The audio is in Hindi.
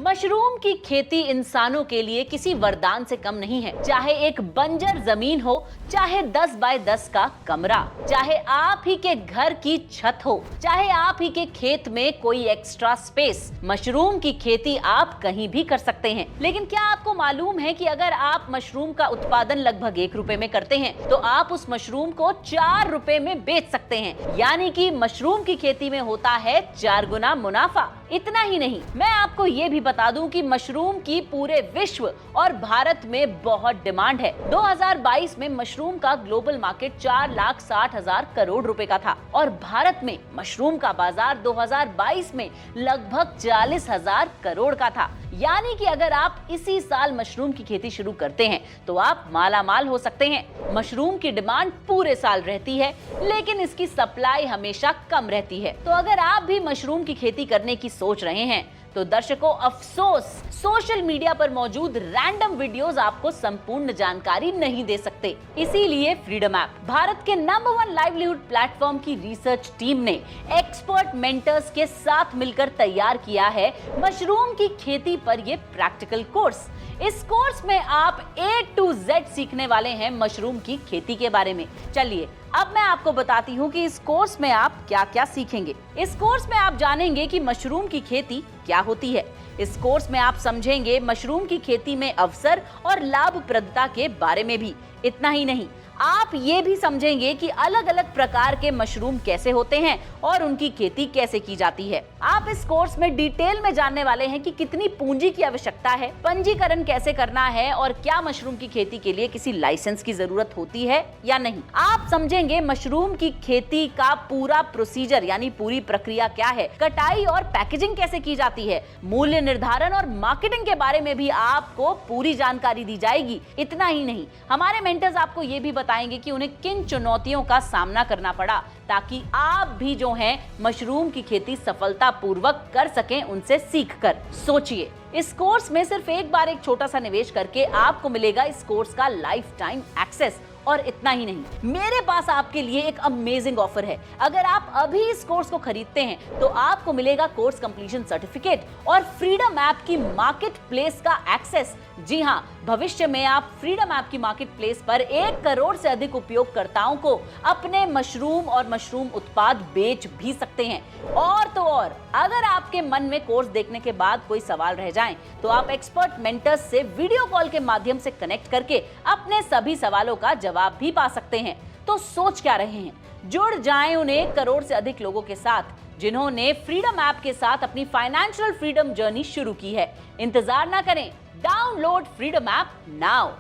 मशरूम की खेती इंसानों के लिए किसी वरदान से कम नहीं है। चाहे एक बंजर जमीन हो, चाहे 10 बाय 10 का कमरा, चाहे आप ही के घर की छत हो, चाहे आप ही के खेत में कोई एक्स्ट्रा स्पेस, मशरूम की खेती आप कहीं भी कर सकते हैं। लेकिन क्या आपको मालूम है कि अगर आप मशरूम का उत्पादन लगभग 1 रुपए में करते हैं तो आप उस मशरूम को 4 रुपए में बेच सकते हैं। यानी कि मशरूम की खेती में होता है 4 गुना मुनाफा। इतना ही नहीं, मैं आपको ये भी बता दूं कि मशरूम की पूरे विश्व और भारत में बहुत डिमांड है। 2022 में मशरूम का ग्लोबल मार्केट 4,60,000 करोड़ रुपए का था और भारत में मशरूम का बाजार 2022 में लगभग 40,000 करोड़ का था। यानी कि अगर आप इसी साल मशरूम की खेती शुरू करते हैं तो आप माला माल हो सकते हैं। मशरूम की डिमांड पूरे साल रहती है, लेकिन इसकी सप्लाई हमेशा कम रहती है। तो अगर आप भी मशरूम की खेती करने की सोच रहे हैं तो दर्शकों अफसोस, सोशल मीडिया पर मौजूद रैंडम वीडियोस आपको संपूर्ण जानकारी नहीं दे सकते। इसीलिए फ्रीडम ऐप, भारत के नंबर 1 लाइवलीहुड प्लेटफॉर्म की रिसर्च टीम ने एक्सपर्ट मेंटर्स के साथ मिलकर तैयार किया है मशरूम की खेती पर ये प्रैक्टिकल कोर्स। इस कोर्स में आप A to Z सीखने वाले हैं मशरूम की खेती के बारे में। चलिए अब मैं आपको बताती हूँ कि इस कोर्स में आप क्या-क्या सीखेंगे। इस कोर्स में आप जानेंगे कि मशरूम की खेती क्या होती है। इस कोर्स में आप समझेंगे मशरूम की खेती में अवसर और लाभप्रदता के बारे में भी। इतना ही नहीं, आप ये भी समझेंगे कि अलग अलग प्रकार के मशरूम कैसे होते हैं और उनकी खेती कैसे की जाती है। आप इस कोर्स में डिटेल में जानने वाले हैं कि कितनी पूंजी की आवश्यकता है, पंजीकरण कैसे करना है और क्या मशरूम की खेती के लिए किसी लाइसेंस की जरूरत होती है या नहीं। आप समझेंगे मशरूम की खेती का पूरा प्रोसीजर यानी पूरी प्रक्रिया क्या है, कटाई और पैकेजिंग कैसे की जाती है, मूल्य निर्धारण और मार्केटिंग के बारे में भी आपको पूरी जानकारी दी जाएगी। इतना ही नहीं, हमारे मेंटर्स आपको ये भी बताएंगे कि उन्हें किन चुनौतियों का सामना करना पड़ा ताकि आप भी जो हैं मशरूम की खेती सफलतापूर्वक कर सकें उनसे सीखकर। सोचिए, इस कोर्स में सिर्फ एक बार एक छोटा सा निवेश करके आपको मिलेगा इस कोर्स का लाइफ टाइम एक्सेस। और इतना ही नहीं, मेरे पास आपके लिए एक अमेजिंग ऑफर है। अगर आप अभी इस कोर्स को खरीदते हैं तो आपको मिलेगा कोर्स कंप्लीशन सर्टिफिकेट और फ्रीडम ऐप की मार्केट प्लेस का एक्सेस। जी हाँ, भविष्य में आप फ्रीडम ऐप की मार्केट प्लेस पर 1 करोड़ से अधिक उपयोगकर्ताओं को अपने मशरूम और मशरूम उत्पाद बेच भी सकते हैं। और तो और, अगर आपके मन में कोर्स देखने के बाद कोई सवाल रह जाएं, तो आप एक्सपर्ट मेंटर्स से वीडियो कॉल के माध्यम से कनेक्ट करके अपने सभी सवालों का जवाब भी पा सकते हैं। तो सोच क्या रहे हैं, जुड़ जाएं उन 1 करोड़ से अधिक लोगों के साथ जिन्होंने फ्रीडम ऐप के साथ अपनी फाइनेंशियल फ्रीडम जर्नी शुरू की है। इंतजार ना करें, डाउनलोड फ्रीडम ऐप नाउ।